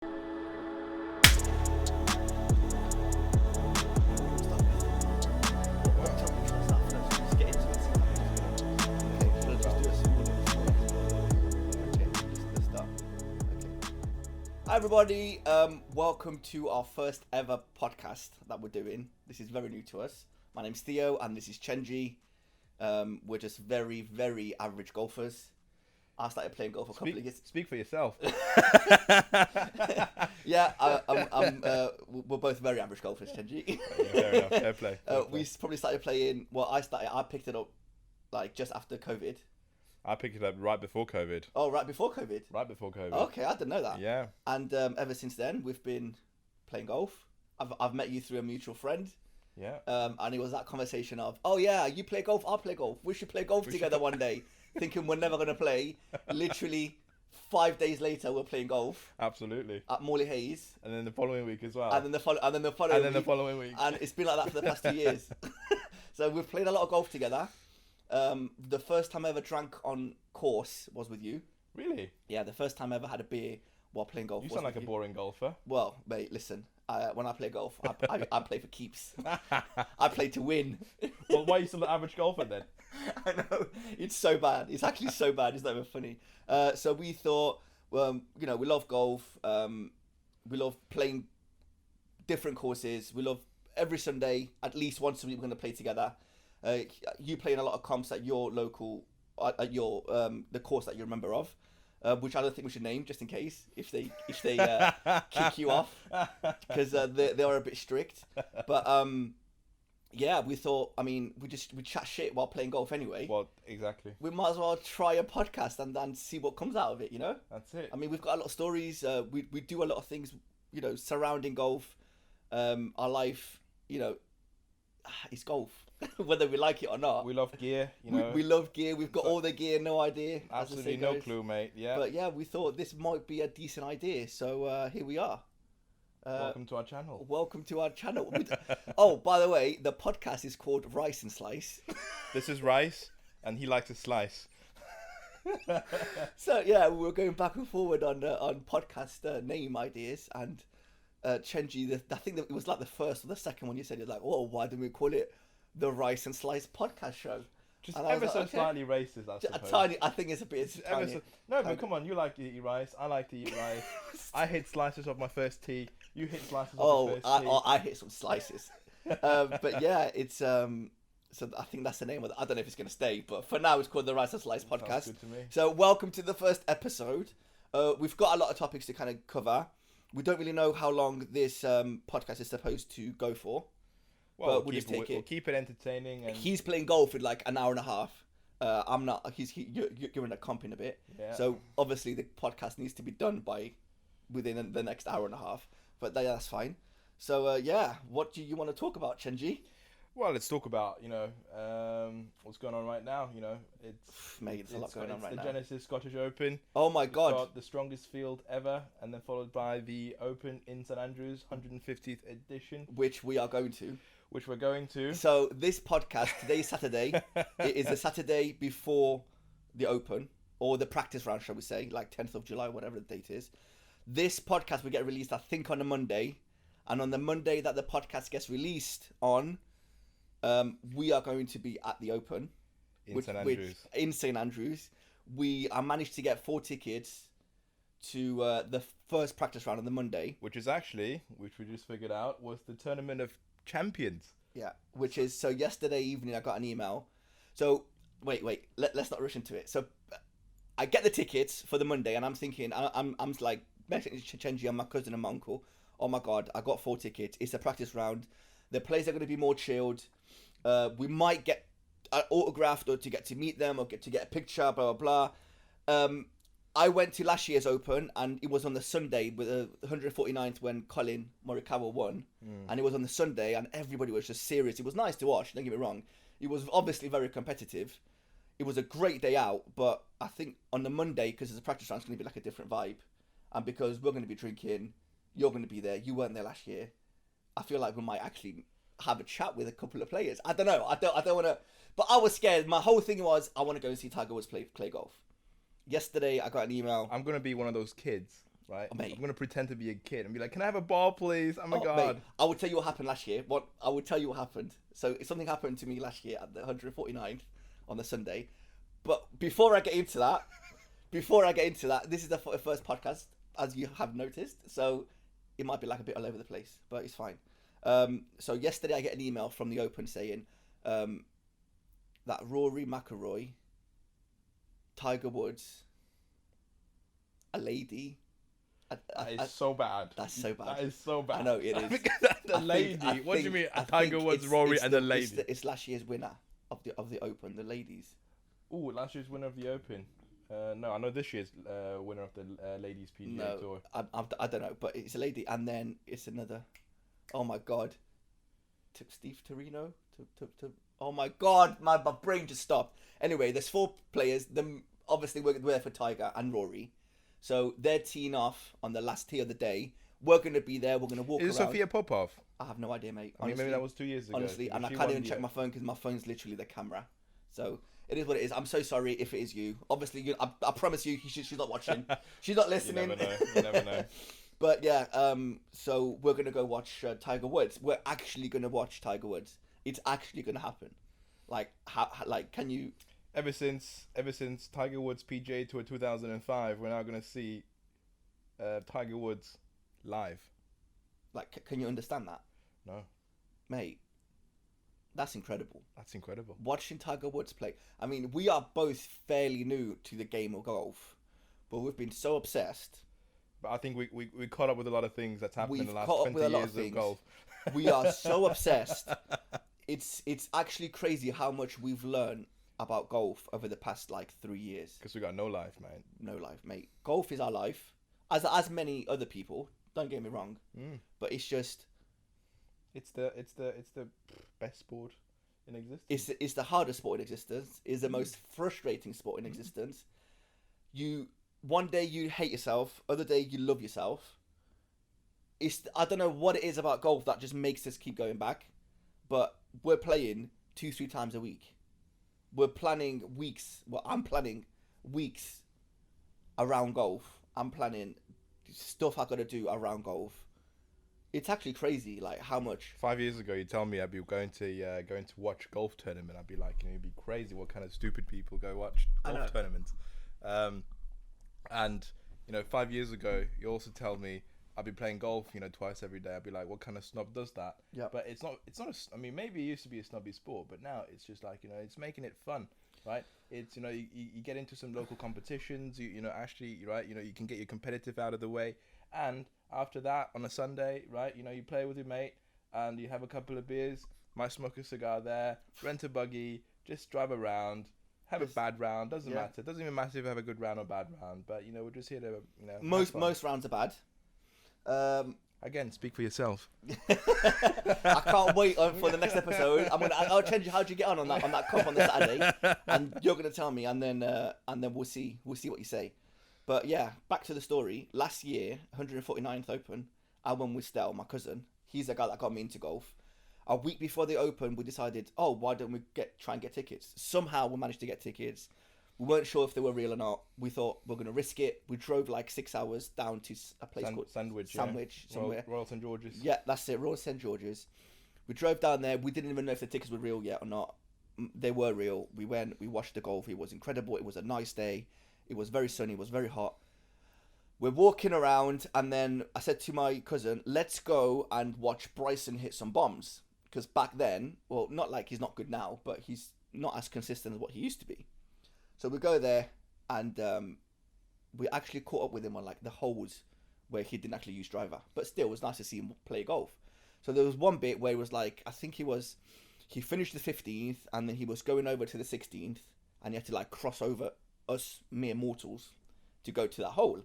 Hi everybody, welcome to our first ever podcast that we're doing. This is very new to us. My name's Theo and this is Chenji. We're just very, very average golfers. I started playing golf a couple of years. Speak for yourself. Yeah, we're both very average golfers, Chenji. Yeah, fair enough. Fair play. We probably started playing. Well, I picked it up like just after COVID. I picked it up right before COVID. Oh, right before COVID. Right before COVID. Okay, I didn't know that. Yeah. And ever since then, we've been playing golf. I've met you through a mutual friend. Yeah. And it was that conversation of, oh yeah, you play golf, I'll play golf. We should play golf together one day. Thinking we're never gonna play. Literally 5 days later, we're playing golf. Absolutely. At Morley Hayes. And then the following week as well. And then the following week. And it's been like that for the past 2 years. So we've played a lot of golf together. The first time I ever drank on course was with you. Really? Yeah, the first time I ever had a beer while playing golf. You sound like a boring golfer. Well, mate, listen. When I play golf, I play for keeps. I play to win. Well, why are you still an average golfer then? I know. It's so bad. It's actually so bad. It's not even funny. So we thought, we love golf. We love playing different courses. We love every Sunday, at least once a week, we're going to play together. You play in a lot of comps at your local, at your the course that you're a member of, which I don't think we should name just in case if they kick you off, because they are a bit strict. But yeah, we thought, I mean, we chat shit while playing golf anyway. Well, exactly. We might as well try a podcast and see what comes out of it. You know. That's it. I mean, we've got a lot of stories. We do a lot of things, surrounding golf. Our life, it's golf. Whether we like it or not. We love gear, We love gear. We've got all the gear, no idea. Absolutely no clue, mate. Yeah. But yeah, we thought this might be a decent idea. So here we are. Welcome to our channel. Welcome to our channel. Oh, by the way, the podcast is called Rice and Slice. This is Rice, and he likes a slice. So yeah, we were going back and forward on podcast name ideas, and Chenji, I think that it was like the first or the second one you said, you're like, oh, why don't we call it the Rice and Slice podcast show? Just ever so slightly racist, I suppose. A tiny, I think it's a bit tiny. No, but come on, you like to eat rice. I like to eat rice. I hit slices of my first tea. You hit slices of your first tea. I hit some slices. But yeah, it's so I think that's the name of it. I don't know if it's going to stay, but for now it's called the Rice and Slice podcast. Sounds good to me. So welcome to the first episode. We've got a lot of topics to kind of cover. We don't really know how long this podcast is supposed to go for. Well, we'll keep it entertaining. And he's playing golf in like an hour and a half. I'm not. You're in a comp in a bit. Yeah. So obviously the podcast needs to be done within the next hour and a half. But that's fine. So yeah, what do you want to talk about, Chenji? Well, let's talk about what's going on right now. There's a lot going on right now. The Genesis Scottish Open. Oh my God! Got the strongest field ever, and then followed by the Open in St Andrews, 150th edition, which we are going to. Which we're going to. So this podcast today's Saturday. It is the Saturday before the Open, or the practice round, shall we say, like 10th of July, whatever the date is. This podcast will get released, I think, on a Monday, and on the Monday that the podcast gets released on, we are going to be at the Open in St Andrews. In St Andrews, I managed to get 4 tickets to the first practice round on the Monday, which we just figured out, was the Tournament of Champions. Yeah, which is, so yesterday evening I got an email. So wait, let's not rush into it. So I get the tickets for the Monday, and I'm thinking, I'm like messaging Chenji and my cousin and my uncle. Oh my God, I got 4 tickets. It's a practice round. The players are going to be more chilled. We might get autographed or to get to meet them or get to get a picture, blah blah blah. I went to last year's Open, and it was on the Sunday with the 149th when Colin Morikawa won. And it was on the Sunday, and everybody was just serious. It was nice to watch, don't get me wrong. It was obviously very competitive. It was a great day out, but I think on the Monday, because it's a practice round, it's going to be like a different vibe. And because we're going to be drinking, you're going to be there, you weren't there last year, I feel like we might actually have a chat with a couple of players. I don't know. I don't want to... But I was scared. My whole thing was, I want to go and see Tiger Woods play golf. Yesterday, I got an email. I'm going to be one of those kids right? Oh, mate. I'm gonna pretend to be a kid and be like, "Can I have a ball, please?" Oh my Mate, god. I will tell you what happened last year. I will tell you what happened. So something happened to me last year at the 149th on the Sunday. But before I get into that, this is the first podcast, as you have noticed. So it might be like a bit all over the place, but it's fine. So yesterday I get an email from the Open saying that Rory McIlroy, Tiger Woods, a lady. That is so bad. That's so bad. That is so bad. I know it is. The lady. What do you mean? Tiger Woods, it's Rory, and the the lady. It's last year's winner of the Open, the ladies. Ooh, last year's winner of the Open. No, I know this year's winner of the ladies PGA Tour. I don't know, but it's a lady, and then it's another. Oh my god, Steve Torino. Oh my god, my brain just stopped. Anyway, there's 4 players. Obviously we're there for Tiger and Rory, so they're teeing off on the last tee of the day. We're gonna be there. We're gonna walk Is it around. Sophia Popov? I have no idea, mate. I mean, maybe that was 2 years ago. Honestly, and I can't even check my phone because my phone's literally the camera. So it is what it is. I'm so sorry if it is you. Obviously, I promise you, she's not watching. She's not listening. You never know. But yeah, so we're gonna go watch Tiger Woods. We're actually gonna watch Tiger Woods. It's actually gonna happen. Like, can you? Ever since Tiger Woods PGA Tour 2005, we're now gonna see Tiger Woods live. Like, can you understand that? No, mate. That's incredible. That's incredible. Watching Tiger Woods play. I mean, we are both fairly new to the game of golf, but we've been so obsessed. But I think we caught up with a lot of things that's happened in the last caught up 20 with a lot years of golf. We are so obsessed. It's actually crazy how much we've learned about golf over the past 3 years. Because we got no life, man. No life, mate. Golf is our life, as many other people. Don't get me wrong, but it's just. It's the best sport in existence. It's the hardest sport in existence. It's the most frustrating sport in existence. One day you hate yourself, other day you love yourself. I don't know what it is about golf that just makes us keep going back, but we're playing 2-3 times a week. We're planning weeks. Well, I'm planning weeks around golf. I'm planning stuff I gotta do around golf. It's actually crazy, how much. 5 years ago, you tell me I'd be going to watch golf tournament. I'd be like, it'd be crazy. What kind of stupid people go watch golf tournaments? And 5 years ago, you also tell me I'd be playing golf, twice every day. I'd be like, what kind of snob does that? Yeah. But it's not. I mean, maybe it used to be a snobby sport, but now it's just it's making it fun, right? It's you get into some local competitions. Actually, right? You can get your competitive out of the way, and after that, on a Sunday, right, you play with your mate and you have a couple of beers, might smoke a cigar there, rent a buggy, just drive around, have a bad round, doesn't matter. Doesn't even matter if you have a good round or bad round, but, we're just here to, Most rounds are bad. Again, speak for yourself. I can't wait for the next episode. I'll change you. How'd you get on that cup on the Saturday? And you're going to tell me, and then we'll see what you say. But yeah, back to the story. Last year, 149th Open, I won with Stel, my cousin. He's the guy that got me into golf. A week before the Open, we decided, why don't we try and get tickets? Somehow we managed to get tickets. We weren't sure if they were real or not. We thought we're going to risk it. We drove 6 hours down to a place called Sandwich somewhere. Royal St George's. Yeah, that's it, Royal St George's. We drove down there. We didn't even know if the tickets were real yet or not. They were real. We went, we watched the golf. It was incredible. It was a nice day. It was very sunny. It was very hot. We're walking around, and then I said to my cousin, let's go and watch Bryson hit some bombs. Because back then, well, not like he's not good now, but he's not as consistent as what he used to be. So we go there, and we actually caught up with him on the holes where he didn't actually use driver. But still, it was nice to see him play golf. So there was one bit where it was I think he finished the 15th, and then he was going over to the 16th, and he had to cross over us mere mortals to go to that hole.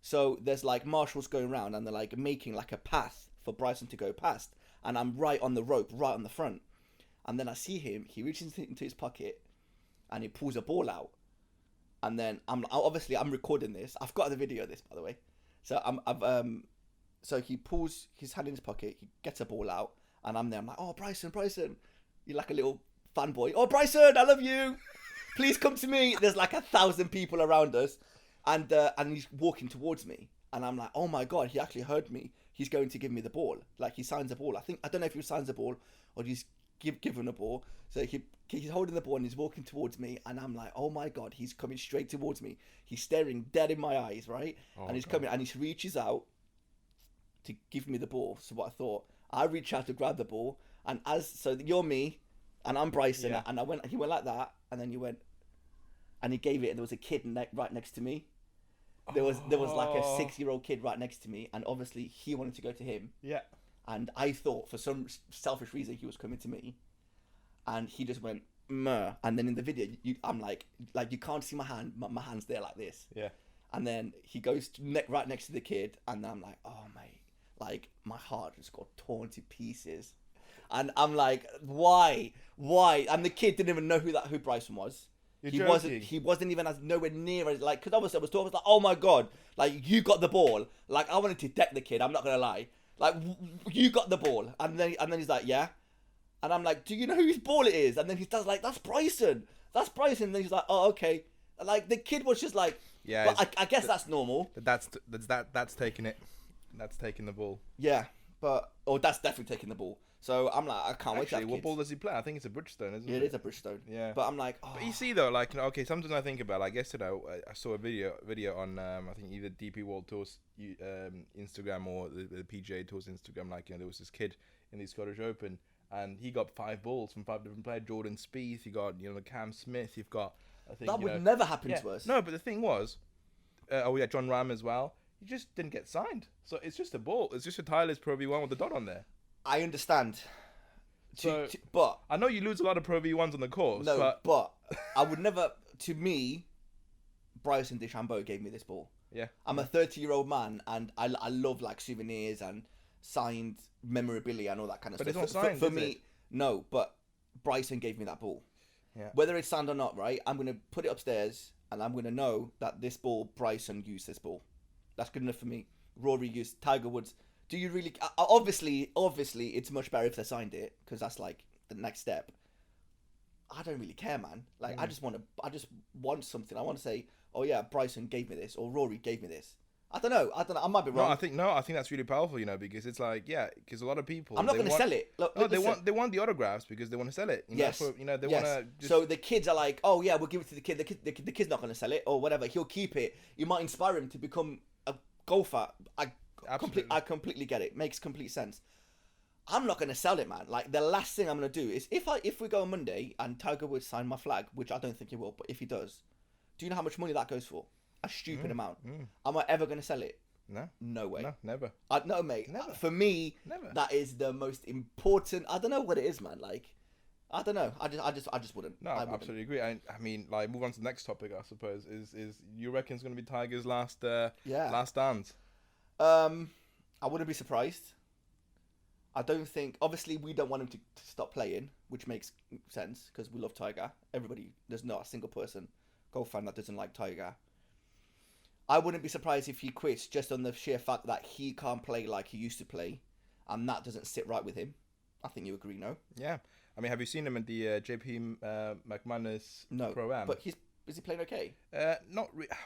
So there's marshals going around, and they're making a path for Bryson to go past, and I'm right on the rope, right on the front, and then I see him. He reaches into his pocket, and he pulls a ball out, and then I'm recording this. I've got the video of this, by the way. So so he pulls his hand in his pocket, he gets a ball out, and I'm there. I'm like, oh, Bryson, you're like a little fanboy. Oh, Bryson, I love you. Please come to me. There's 1,000 people around us, and he's walking towards me, And I'm like, oh my God, he actually heard me. He's going to give me the ball. Like, he signs the ball. I don't know if he signs the ball or he's given the ball. So he's holding the ball and he's walking towards me. And I'm like, oh my God, he's coming straight towards me. He's staring dead in my eyes, right? And he's coming and he reaches out to give me the ball. So what I thought, I reach out to grab the ball. And so you're me and I'm Bryson. Yeah. And he went like that. And then you went, and he gave it. And there was a kid right next to me. There was like a 6-year-old kid right next to me, and obviously he wanted to go to him. Yeah. And I thought for some selfish reason he was coming to me, and he just went meh. And then in the video, I'm like you can't see my hand, my hand's there like this. Yeah. And then he goes right next to the kid, and then I'm like, oh mate, like my heart just got torn to pieces, and I'm like, why? And the kid didn't even know who Bryson was. He wasn't even as nowhere near as like, because obviously I was talking, like, oh my God, like you got the ball. Like I wanted to deck the kid, I'm not gonna lie. Like you got the ball. And then he's like, yeah. And I'm like, do you know whose ball it is? And then he does like, that's Bryson. And then he's like, oh, okay. Like the kid was just like, yeah, but I guess that's normal. That's taking it. That's taking the ball. Yeah, that's definitely taking the ball. So I'm like, I can't wait to have what kids. ball does he play? I think it's a Bridgestone, isn't it? Yeah, it is a Bridgestone. Yeah. But I'm like, oh. But you see though, like, okay, sometimes I think about, like, yesterday I saw a video on I think either DP World Tour's Instagram or the PGA Tour's Instagram. Like, there was this kid in the Scottish Open, and he got 5 balls from 5 different players. Jordan Spieth, you got Cam Smith, you've got, I think that would never happen to us. No, but the thing was, John Rahm as well. He just didn't get signed. So it's just a ball. It's just a Tyler's Pro V1 with the dot on there. I understand. But I know you lose a lot of Pro V1s on the course. No, but I would never. To me, Bryson DeChambeau gave me this ball. Yeah, I'm a 30-year-old man, and I love like souvenirs and signed memorabilia and all that kind of but stuff. It's not signed, for me, no. But Bryson gave me that ball. Yeah. Whether it's signed or not, right? I'm gonna put it upstairs, and I'm gonna know that this ball, Bryson used this ball. That's good enough for me. Rory used Tiger Woods. Do you really? Obviously, it's much better if they signed it, because that's like the next step. I don't really care, man. Like, I just want something. I want to say, oh yeah, Bryson gave me this, or Rory gave me this. I don't know. I might be wrong. I think that's really powerful, because it's like, because a lot of people. I'm not going to sell it. Look, no, they want the autographs because they want to sell it. Yes. They want to. So the kids are like, oh yeah, we'll give it to the kid. The kid's not going to sell it or whatever. He'll keep it. You might inspire him to become a golfer. I completely get it. Makes complete sense. I'm not going to sell it, man. Like, the last thing I'm going to do is, if we go on Monday and Tiger Woods sign my flag, which I don't think he will, but if he does, do you know how much money that goes for? A stupid amount. Am I ever going to sell it? No way. No, never. No, mate. Never. For me, never. That is the most important. I don't know what it is, man. Like, I don't know. I just wouldn't. No, I absolutely agree. I mean, like, move on to the next topic, I suppose. Is you reckon it's going to be Tiger's last dance? I wouldn't be surprised. I don't think. Obviously, we don't want him to stop playing, which makes sense because we love Tiger. There's not a single person, golf fan, that doesn't like Tiger. I wouldn't be surprised if he quits just on the sheer fact that he can't play like he used to play, and that doesn't sit right with him. I think you agree, no? Yeah. I mean, have you seen him at the JP McManus Pro-Am? But is he playing okay?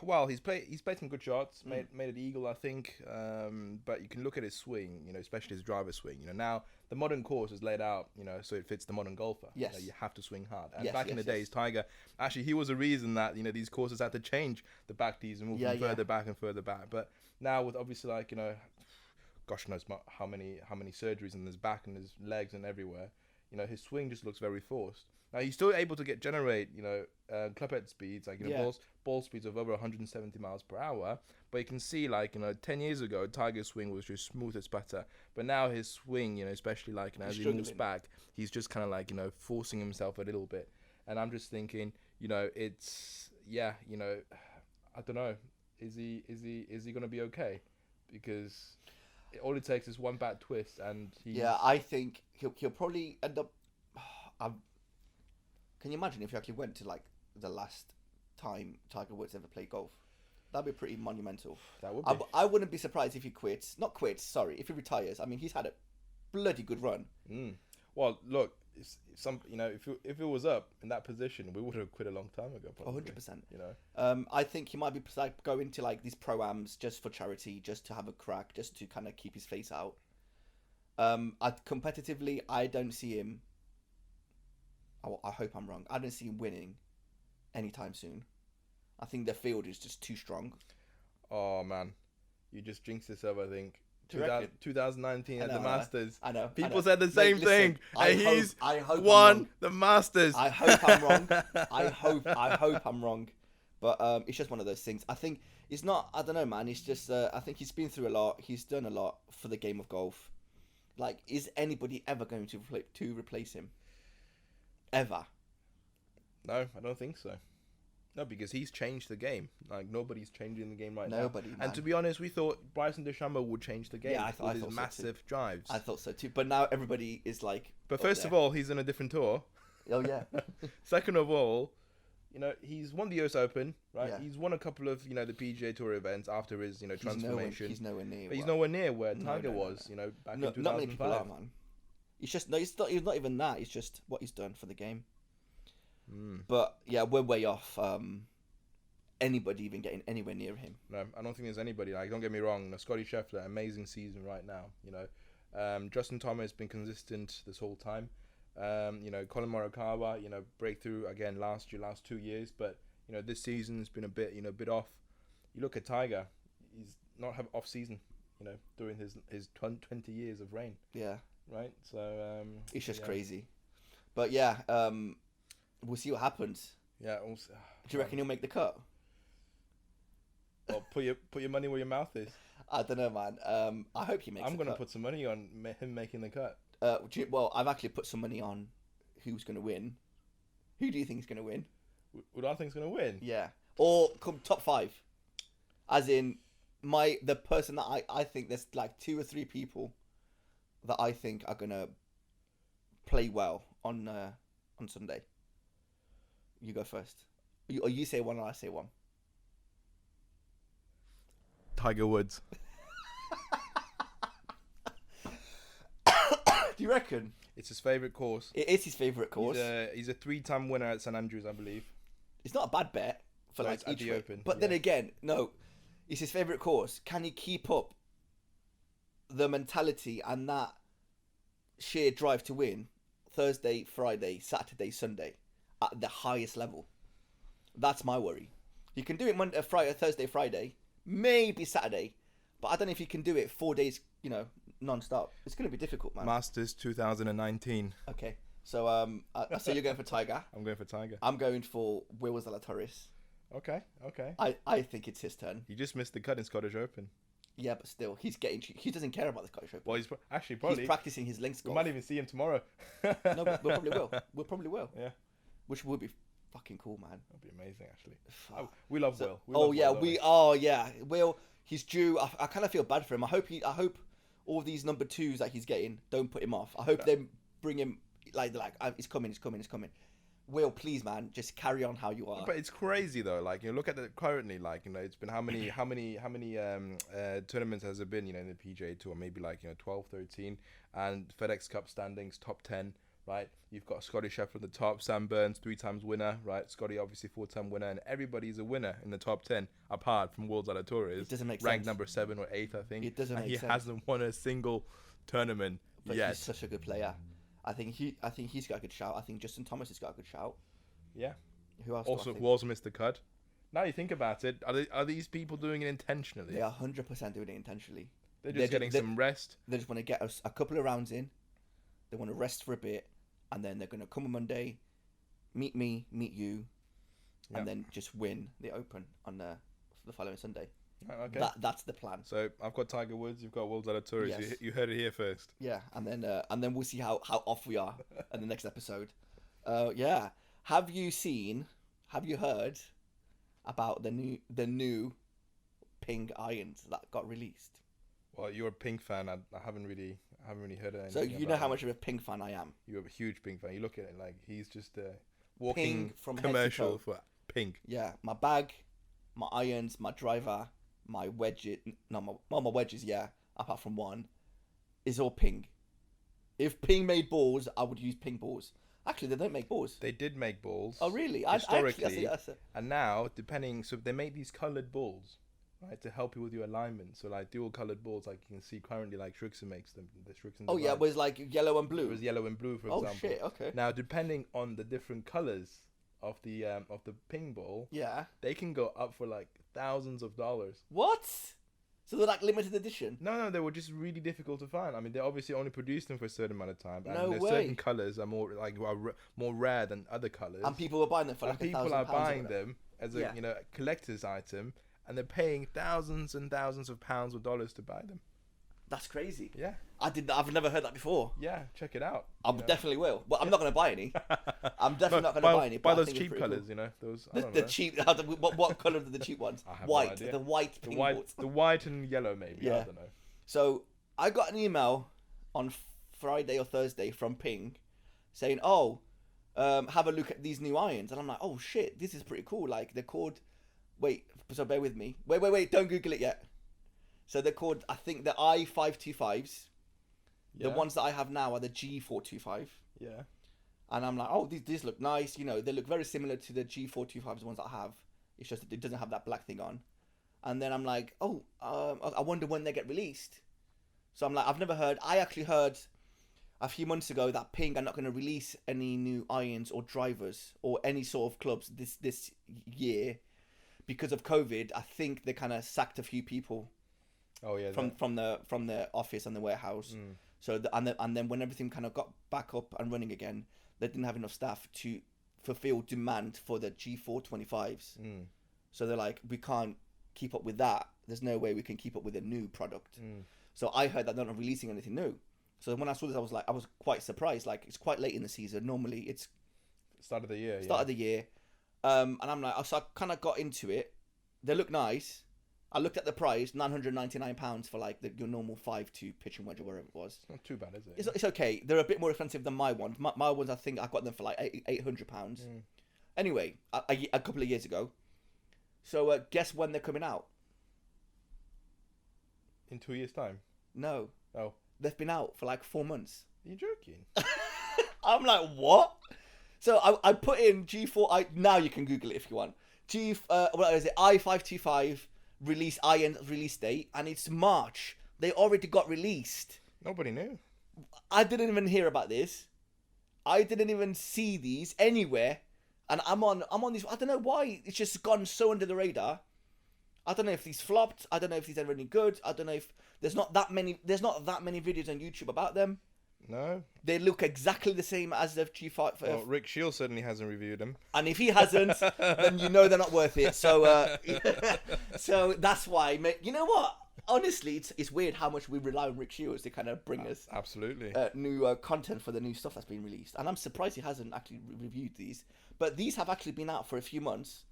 Well, he's played some good shots. Made it eagle, I think. But you can look at his swing, especially his driver swing. Now the modern course is laid out, so it fits the modern golfer. Yes. You have to swing hard. And back in the days, Tiger, actually, he was a reason that these courses had to change the back tees and move them further back and further back. But now with obviously gosh knows how many surgeries in his back and his legs and everywhere, his swing just looks very forced. Now he's still able to generate clubhead speeds, ball speeds of over 170 miles per hour. But you can see 10 years ago, Tiger's swing was just smooth as butter. But now his swing, especially as he moves back, he's just kind of forcing himself a little bit. And I'm just thinking, it's I don't know, is he gonna be okay? Because all it takes is one bad twist, and I think he'll probably end up. Can you imagine if he actually went to the last time Tiger Woods ever played golf? That'd be pretty monumental. That would be. I wouldn't be surprised if he quits. Not quits, sorry. If he retires. I mean, he's had a bloody good run. Well, look, if it was up in that position, we would have quit a long time ago. Probably, 100%. You know. I think he might be like going to like these pro-ams just for charity, just to have a crack, just to kind of keep his face out. Competitively, I don't see him. I hope I'm wrong. I don't see him winning anytime soon. I think the field is just too strong. Oh man, you just jinxed yourself. I think. 2019 at the know. Masters. I know. People said the same thing, and he's I hope won the Masters. I hope I'm wrong. I hope I'm wrong. But it's just one of those things. I think it's not. I don't know, man. It's just. I think he's been through a lot. He's done a lot for the game of golf. Like, is anybody ever going to replace him? Ever? No, I don't think so. No, because he's changed the game. Like, nobody's changing the game right Nobody, now. man. And to be honest, we thought Bryson DeChambeau would change the game. Yeah, I thought his so massive too. drives. I thought so too. But now everybody is like. But first of all, he's on a different tour. Oh yeah. Second of all, he's won the US Open, right? Yeah. He's won a couple of, the PGA Tour events after his, transformation. He's nowhere near. But he's nowhere near where Tiger was, back in 2005. Not many people are, man. It's just he's not even that. It's just what he's done for the game. But yeah, we're way off. Anybody even getting anywhere near him? No, I don't think there's anybody. Like, don't get me wrong. Scotty Scheffler, amazing season right now. Justin Thomas been consistent this whole time. Colin Morikawa, breakthrough again last 2 years, but this season's been a bit off. You look at Tiger, he's not have off season, during his 20 years of reign. Yeah. Right. So it's just crazy. But yeah, we'll see what happens. Yeah. Also, do you reckon he'll make the cut? Well, put your money where your mouth is. I don't know, man. I hope he makes. I'm gonna put some money on him making the cut. Well, I've actually put some money on who's gonna win. Who do you think is gonna win? What I think's gonna win? Yeah, or come top 5, as in the person that I think there's like 2 or 3 people that I think are gonna play well on Sunday. You go first. Or you say one and I say one. Tiger Woods. Do you reckon? It's his favourite course. It is his favourite course. He's a 3-time winner at St Andrews, I believe. It's not a bad bet for like at the Open. But then again, no, it's his favourite course. Can he keep up the mentality and that sheer drive to win Thursday, Friday, Saturday, Sunday at the highest level? That's my worry. You can do it Monday, Friday, Thursday, Friday, maybe Saturday, but I don't know if you can do it 4 days, non-stop. It's going to be difficult, man. Masters 2019. Okay, so so you're going for Tiger. I'm going for Tiger. I'm going for Will Zalatoris. Okay. I think it's his turn. He just missed the cut in Scottish Open. Yeah, but still, he doesn't care about the Scottish Open. Well, he's probably he's practicing his links golf. We might even see him tomorrow. No, we probably will. We probably will. Yeah. Which would be fucking cool, man. That'd be amazing, actually. We love Will. Will. He's due. I kind of feel bad for him. I hope all these number 2s that he's getting don't put him off. I hope they bring him like it's coming. Will, please, man, just carry on how you are. But it's crazy though. Like, look at it currently. Like, it's been how many tournaments has it been? In the PGA Tour, maybe like 12, 13, and FedEx Cup standings top 10. Right, you've got Scotty Scheffler at the top, Sam Burns 3 times winner, right? Scotty obviously 4-time winner, and everybody's a winner in the top 10 apart from Will Zalatoris. It doesn't make ranked sense. number 7 or 8, I think. It doesn't make sense. He hasn't won a single tournament but yet. He's such a good player. I think he's got a good shout. I think Justin Thomas has got a good shout. Yeah. Who else? Who also missed the cut. Now you think about it, are these people doing it intentionally? They are 100% doing it intentionally. They're just getting some rest. They just want to get a couple of rounds in. They want to rest for a bit. And then they're going to come on Monday, meet me, meet you, and then just win the Open on the following Sunday. Okay. That's the plan. So I've got Tiger Woods, you've got Will Zalatoris. Yes. You heard it here first. Yeah, and then we'll see how off we are in the next episode. Yeah. Have you heard about the new ping irons that got released? Well, you're a Pink fan. I haven't really heard of anything. So you know how much of a Ping fan I am. You're a huge Pink fan. You look at it like he's just a walking Ping from commercial for Pink. Yeah, my bag, my irons, my driver, my wedges. No, my wedges. Yeah, apart from one, is all Ping. If Ping made balls, I would use Ping balls. Actually, they don't make balls. They did make balls. Oh, really? Historically. And now, so they make these coloured balls, right, to help you with your alignment. So like dual coloured balls, like you can see currently, like Shrixon makes them. The Shrixon. Oh yeah, it was like yellow and blue. It was yellow and blue, for example. Oh shit! Okay. Now, depending on the different colours of the ping ball, yeah, they can go up for like thousands of dollars. What? So they're like limited edition? No, they were just really difficult to find. I mean, they obviously only produced them for a certain amount of time. No and way. Certain colours are more more rare than other colours. And people were buying them for like and people are buying them as a collector's item, and they're paying thousands and thousands of pounds or dollars to buy them. That's crazy. Yeah. I've never heard that before. Yeah, check it out. I definitely will. Well, I'm not going to buy any. I'm definitely not going to buy any. Buy those cheap colours, cool. Those. The cheap. What colour are the cheap ones? I have white. No idea. The white. The white and yellow, maybe. Yeah. I don't know. So I got an email on Friday or Thursday from Ping, saying, "Oh, have a look at these new irons," and I'm like, "Oh shit, this is pretty cool." Like they're called. Wait. So bear with me. Wait. Don't Google it yet. So they're called, I think, the I525s. Yeah. The ones that I have now are the G425. Yeah. And I'm like, oh, these look nice. They look very similar to the G425s, the ones that I have. It's just that it doesn't have that black thing on. And then I'm like, oh, I wonder when they get released. So I'm like, I've never heard. I actually heard a few months ago that Ping are not going to release any new irons or drivers or any sort of clubs this year because of COVID. I think they kind of sacked a few people. Oh yeah, from the office and the warehouse. So and then when everything kind of got back up and running again, they didn't have enough staff to fulfill demand for the G425s. So they're like, we can't keep up with that. There's no way we can keep up with a new product. So I heard that they're not releasing anything new. So when I saw this, I was quite surprised. Like it's quite late in the season. Normally it's start of the year. Of the year. And I'm like, so I kind of got into it. They look nice. I looked at the price, £999 for like your normal 5.2 pitching wedge or whatever it was. It's not too bad, is it? It's okay. They're a bit more expensive than my ones. My ones, I think I got them for like £800. Anyway, a couple of years ago. So guess when they're coming out? In 2 years' time? No. Oh. They've been out for like 4 months. Are you joking? I'm like, what? So I put in G4. Now you can Google it if you want. What is it? I525. Release date, and it's March. They already got released. Nobody knew. I didn't even hear about this. I didn't even see these anywhere, and I'm on these. I don't know why it's just gone so under the radar. I don't know if these flopped. I don't know if these are any good. I don't know if there's not that many videos on YouTube about them. No. They look exactly the same as the G5. Well, Rick Shields certainly hasn't reviewed them. And if he hasn't, then they're not worth it. So, so that's why. You know what? Honestly, it's weird how much we rely on Rick Shields to kind of bring us absolutely new content for the new stuff that's been released. And I'm surprised he hasn't actually reviewed these. But these have actually been out for a few months.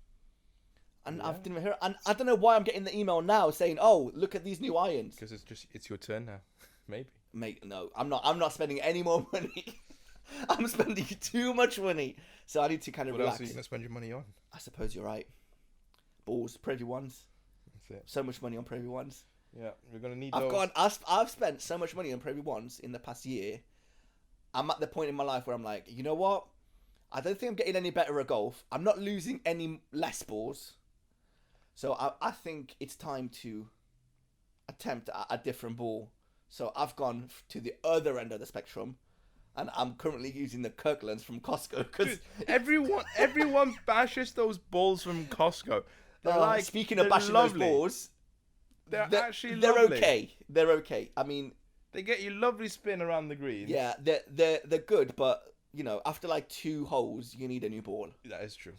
And I didn't even hear. And I don't know why I'm getting the email now saying, "Oh, look at these new irons." Because it's your turn now, maybe. Mate, no, I'm not spending any more money. I'm spending too much money, so I need to kind of relax. What else are you gonna spend your money on? I suppose you're right. Balls, Preview ones. That's it. So much money on Preview ones. Yeah, we're gonna need those. I've spent so much money on Preview ones in the past year. I'm at the point in my life where I'm like, you know what? I don't think I'm getting any better at golf. I'm not losing any less balls. So I think it's time to attempt a different ball. So I've gone to the other end of the spectrum, and I'm currently using the Kirklands from Costco. Because everyone bashes those balls from Costco. They're speaking of bashing those balls, they're actually lovely. Okay. They're okay. I mean, they get you lovely spin around the greens. Yeah, they're good, but after like 2 holes, you need a new ball. That is true.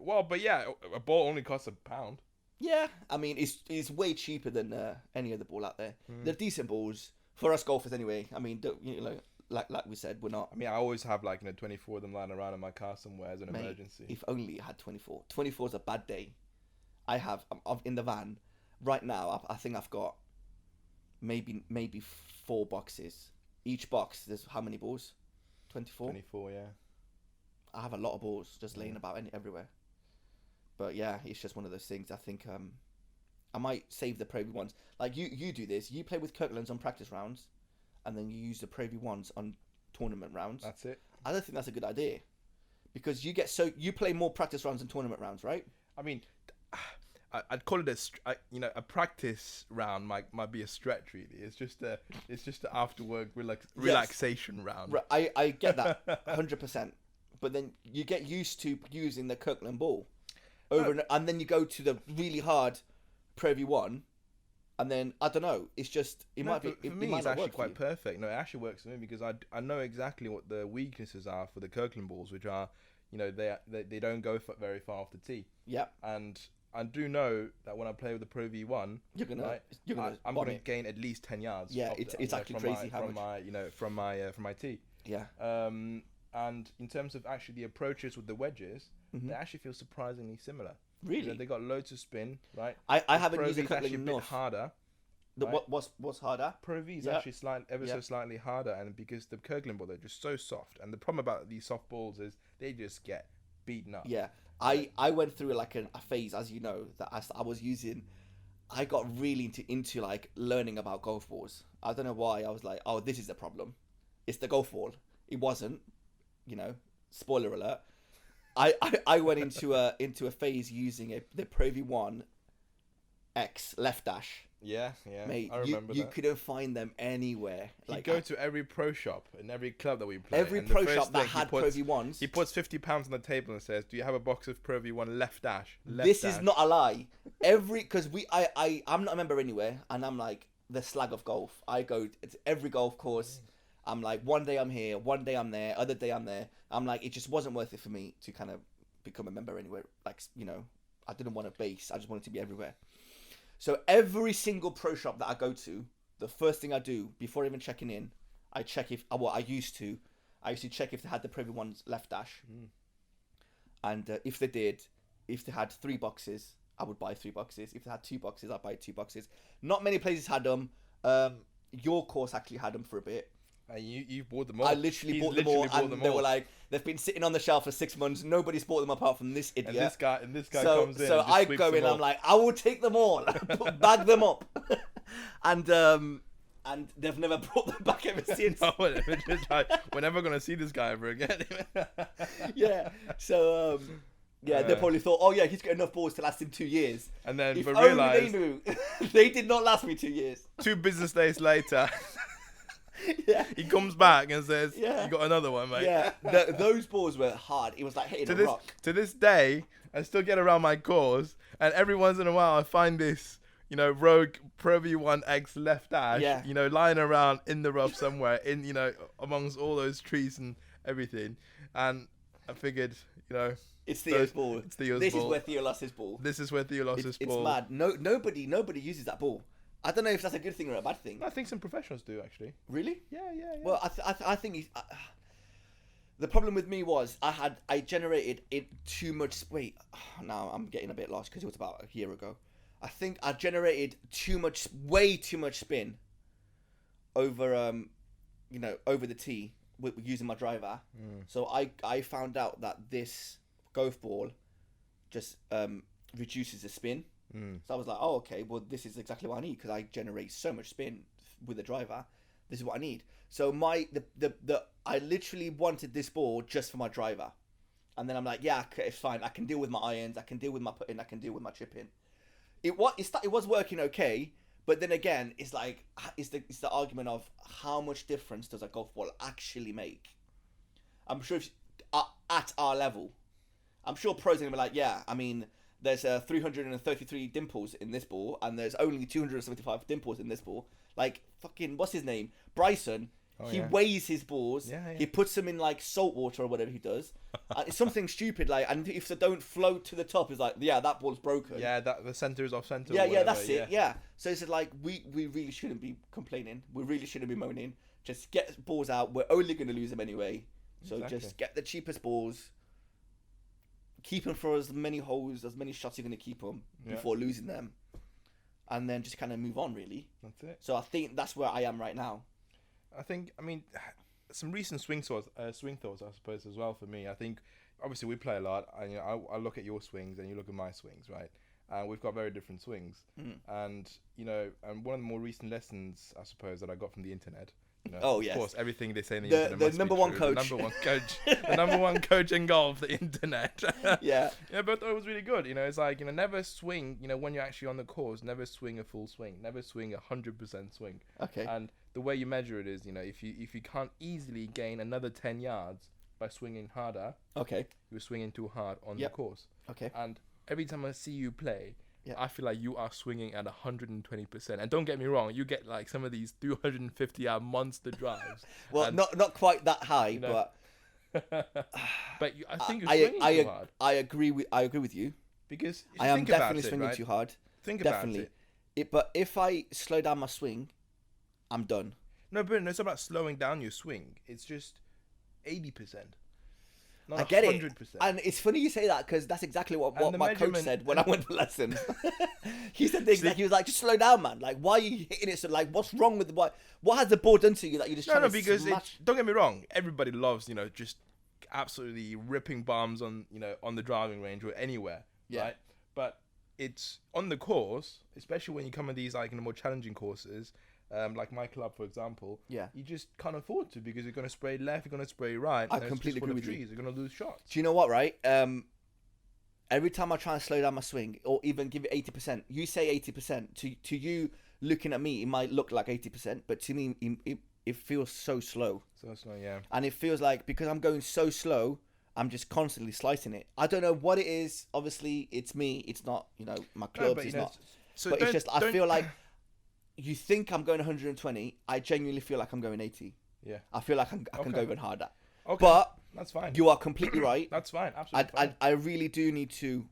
Well, but yeah, a ball only costs £1. Yeah, I mean, it's way cheaper than any other ball out there. They're decent balls for us golfers anyway. I mean, like we said, we're not. I mean, I always have 24 of them lying around in my car somewhere as an emergency. If only I had 24. 24 is a bad day. I'm in the van right now. I think I've got maybe 4 boxes. Each box, there's how many balls? 24. 24, yeah. I have a lot of balls just laying about everywhere. But yeah, it's just one of those things. I think I might save the Pro ones. Like you do this. You play with Kirklands on practice rounds, and then you use the Pro ones on tournament rounds. That's it. I don't think that's a good idea, because you play more practice rounds than tournament rounds, right? I mean, I'd call it a practice round might be a stretch really. It's just a after work relaxation round. Right, I get that 100%, but then you get used to using the Kirkland ball and then you go to the really hard Pro V1, and then I don't know. It's just might be for me. It's actually quite perfect. No, it actually works for me because I know exactly what the weaknesses are for the Kirkland balls, which are, they don't go very far off the tee. Yeah, and I do know that when I play with the Pro V1, I'm gonna gain at least 10 yards. Yeah, it's actually crazy from my tee. Yeah. And in terms of actually the approaches with the wedges, they actually feel surprisingly similar. Really? They got loads of spin, right? I haven't used it actually a bit harder. Right? What's harder? Pro V is actually so slightly harder, and because the Kirkland ball, they're just so soft. And the problem about these soft balls is they just get beaten up. Yeah. I went through like a phase, as you know, that I was using. I got really into like learning about golf balls. I don't know why. I was like, oh, this is the problem. It's the golf ball. It wasn't, spoiler alert. I went into a phase using the Pro V1 X left dash. Yeah, mate. I remember you couldn't find them anywhere. You go to every pro shop and every club that we play. Every pro shop that had Pro V1s. He puts £50 on the table and says, "Do you have a box of Pro V1 left dash?" This is not a lie. Because I'm not a member anywhere, and I'm like the slag of golf. I go to every golf course. I'm like, one day I'm here, one day I'm there, other day I'm there. I'm like, it just wasn't worth it for me to kind of become a member anywhere. Like, I didn't want a base. I just wanted to be everywhere. So every single pro shop that I go to, the first thing I do before even checking in, I check I used to check if they had the Pro V1's left dash. And if they had 3 boxes, I would buy 3 boxes. If they had 2 boxes, I'd buy 2 boxes. Not many places had them. Your course actually had them for a bit. You bought them all. I literally bought them all, and they were like, they've been sitting on the shelf for 6 months. Nobody's bought them apart from this idiot. And this guy comes in. So I go in, I'm like, I will take them all, bag them up, and they've never brought them back ever since. No, just like, we're never gonna see this guy ever again. Yeah. So they probably thought, oh yeah, he's got enough balls to last him 2 years. And then, if but only realized they knew, they did not last me 2 years. 2 business days later. Yeah. He comes back and says, "You got another one, mate." Yeah, those balls were hard. It was like hitting a rock. To this day, I still get around my course, and every once in a while, I find this, rogue Pro V1 X left dash, lying around in the rough somewhere, amongst all those trees and everything. And I figured, it's Theo's ball. It's Theo's ball. This is where Theo lost his ball. It's mad. Nobody uses that ball. I don't know if that's a good thing or a bad thing. I think some professionals do, actually. Really? Yeah. Well, I think the problem with me was I generated too much. Wait, now I'm getting a bit lost because it was about a year ago. I think I generated way too much spin over over the tee with using my driver. So I found out that this golf ball just reduces the spin. So I was like, oh, okay, well, this is exactly what I need because I generate so much spin with the driver. This is what I need. So I literally wanted this ball just for my driver. And then I'm like, yeah, okay, it's fine. I can deal with my irons. I can deal with my putting. I can deal with my chipping. It was working okay. But then again, it's like, it's the argument of how much difference does a golf ball actually make? I'm sure at our level, I'm sure pros are going to be like, yeah, I mean, there's 333 dimples in this ball, and there's only 275 dimples in this ball. Like, fucking, what's his name? Bryson. He weighs his balls. Yeah. He puts them in, like, salt water or whatever he does. It's something stupid, like, and if they don't float to the top, it's like, yeah, that ball's broken. Yeah, the center is off center. Yeah, that's it. Yeah. So it's like, we really shouldn't be complaining. We really shouldn't be moaning. Just get balls out. We're only going to lose them anyway. So just get the cheapest balls. Keep them for as many holes, as many shots you're going to keep them before losing them. And then just kind of move on, really. That's it. So I think that's where I am right now. I mean, some recent swing thoughts, I suppose, as well for me. I think, obviously, we play a lot. I look at your swings and you look at my swings, right? and we've got very different swings. Mm. And and one of the more recent lessons, I suppose, that I got from the internet. Oh, of yes. course, everything they say in the The internet must number be one true. coach. The number one coach. The number one coach in golf, the internet. Yeah. Yeah, but I thought it was really good. It's like, never swing, when you're actually on the course, never swing a full swing. Never swing 100% swing. Okay. And the way you measure it is, if you can't easily gain another 10 yards by swinging harder, Okay. you're swinging too hard on the Yep. course. Okay. And every time I see you play, Yeah. I feel like you are swinging at 120%. And don't get me wrong, you get like some of these 250-yard monster drives. Well, and, not quite that high, but but I think you're swinging too hard. I agree with you. Because I am think about definitely it, swinging right? too hard. Think Definitely. about But if I slow down my swing, I'm done. No, but it's not about slowing down your swing. It's just 80%. Not I get 100%. it. And it's funny you say that because that's exactly what And the my coach measurement- said when I went for lessons. He said the exact. He was like, just slow down, man. Like, why are you hitting it so? Like, what's wrong with what has the ball done to you that you just No, trying to because smash? don't get me wrong. Everybody loves, just absolutely ripping bombs on, on the driving range or anywhere, Yeah. right? But it's on the course, especially when you come in these like more challenging courses, like my club, for example. Yeah. You just can't afford to because you're going to spray left, you're going to spray right. I and it's completely just full agree of with you. trees. You're going to lose shots. Do you know what? Right. Every time I try and slow down my swing, or even give it 80%, you say 80%. To you, looking at me, it might look like 80%, but to me, it feels so slow. So it's like, yeah. And it feels like because I'm going so slow, I'm just constantly slicing it. I don't know what it is. Obviously, it's me. It's not, my clubs. but, It's not. So But it's just, I feel like you think I'm going 120. I genuinely feel like I'm going 80. Yeah. I feel like I can go Okay. even harder. Okay. But That's fine. you are completely right. That's fine. Absolutely fine. I really do need to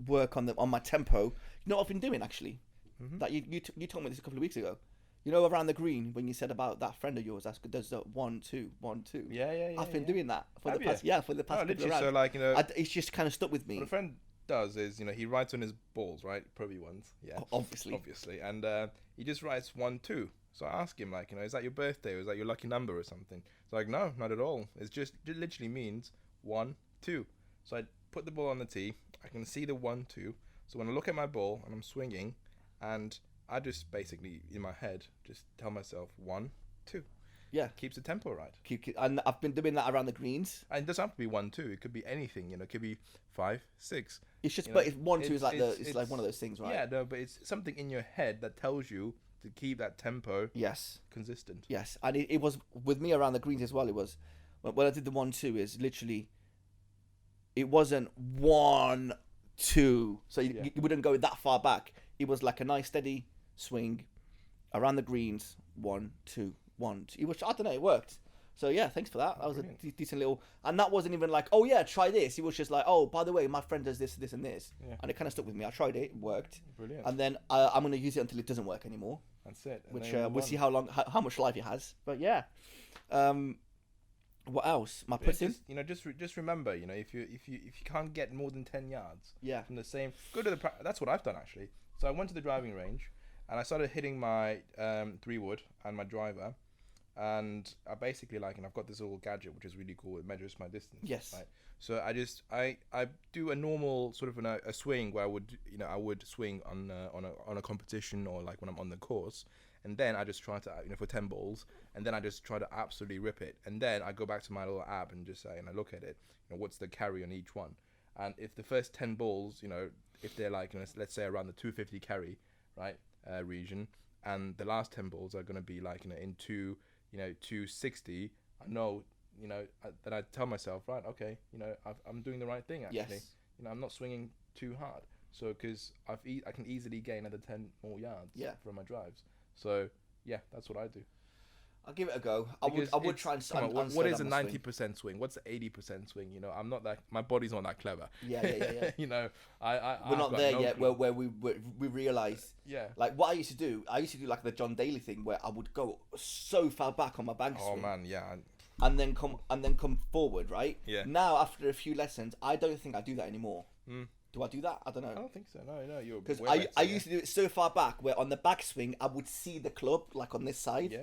work on my tempo. You know what I've been doing actually? Mm-hmm. That you told me this a couple of weeks ago. Around the green when you said about that friend of yours. That's does the 1 2 1 2. Yeah. I've been doing that for Have the past. you? Yeah, for the past couple of literally. rounds. So like It's just kind of stuck with me. what a friend does is he writes on his balls, right? Probably ones. Yeah. Obviously. And he just writes 1 2. So I ask him like is that your birthday or is that your lucky number or something? It's like no, not at all. It literally means 1 2. So I put the ball on the tee. I can see the 1 2. So when I look at my ball and I'm swinging, and I just basically in my head just tell myself 1 2. Yeah. Keeps the tempo right. And I've been doing that around the greens. And it doesn't have to be 1 2. It could be anything. It could be 5 6. It's just, You but know, it's 1 2 is like it's- it's like one of those things, right? Yeah, no, but it's something in your head that tells you to keep that tempo Yes. consistent. Yes, and it was with me around the greens as well. It was when I did the 1 2 is literally. It wasn't 1 2, so you wouldn't go that far back. It was like a nice steady swing around the greens. 1 2 1 2. It was, I don't know. It worked. So yeah, thanks for that. That was a decent little, and that wasn't even like, oh yeah, try this. It was just like, oh, by the way, my friend does this, this, and this, and it kind of stuck with me. I tried it, it worked. Brilliant. And then I'm gonna use it until it doesn't work anymore. That's it. And Which then we'll see how much life it has. But yeah, what else? My putting. Just remember, if you can't get more than 10 yards Yeah. from the same, go to the. That's what I've done actually. So I went to the driving range, and I started hitting my 3-wood and my driver, and I basically and I've got this little gadget which is really cool. It measures my distance. Yes. Right. So I do a normal sort of a swing where I would swing on a competition or like when I'm on the course, and then I just try to for 10 balls, and then I just try to absolutely rip it, and then I go back to my little app and just say, and I look at it, what's the carry on each one, and if the first 10 balls, if they're let's say around the 250 carry, right, region, and the last 10 balls are going to be in 260, I know. Then I tell myself, right, okay, I'm doing the right thing actually. Yes. I'm not swinging too hard, so because I can easily gain another 10 more yards. Yeah. From my drives. So yeah, that's what I do. I'll give it a go. I would try and. Come on, and what slow is a down my swing. 90% swing? What's the 80% swing? I'm not that. My body's not that clever. Yeah. We're We're not there yet. Where we realize. Yeah. Like what I used to do like the John Daly thing where I would go so far back on my bank swing. Oh man, yeah. And then come forward, right? Yeah. Now after a few lessons, I don't think I do that anymore. Mm. Do I do that? I don't know. I don't think so. No, you're. Because way I better, used to do it so far back where on the backswing I would see the club like on this side. Yeah.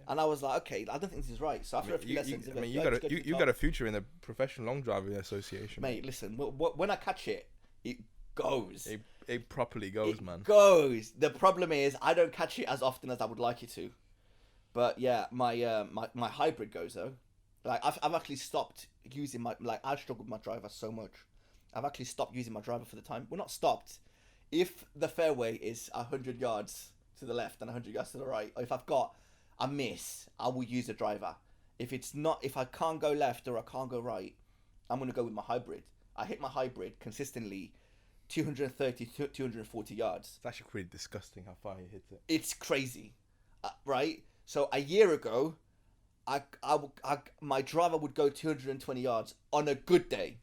And I was like, okay, I don't think this is right. So after a few lessons, you got a future in the Professional Long Driving Association, mate. Listen, when I catch it, it goes. It properly goes, It man. goes. The problem is I don't catch it as often as I would like it to. But yeah, my hybrid goes though. Like I've actually stopped using my I struggle with my driver so much. I've actually stopped using my driver for the time. Well, not stopped. If the fairway is 100 yards to the left and 100 yards to the right, or if I've got a miss, I will use a driver. If it's not, if I can't go left or I can't go right, I'm gonna go with my hybrid. I hit my hybrid consistently 230 to 240 yards. It's actually pretty disgusting how far he hits it. It's crazy, right? So a year ago, my driver would go 220 yards on a good day.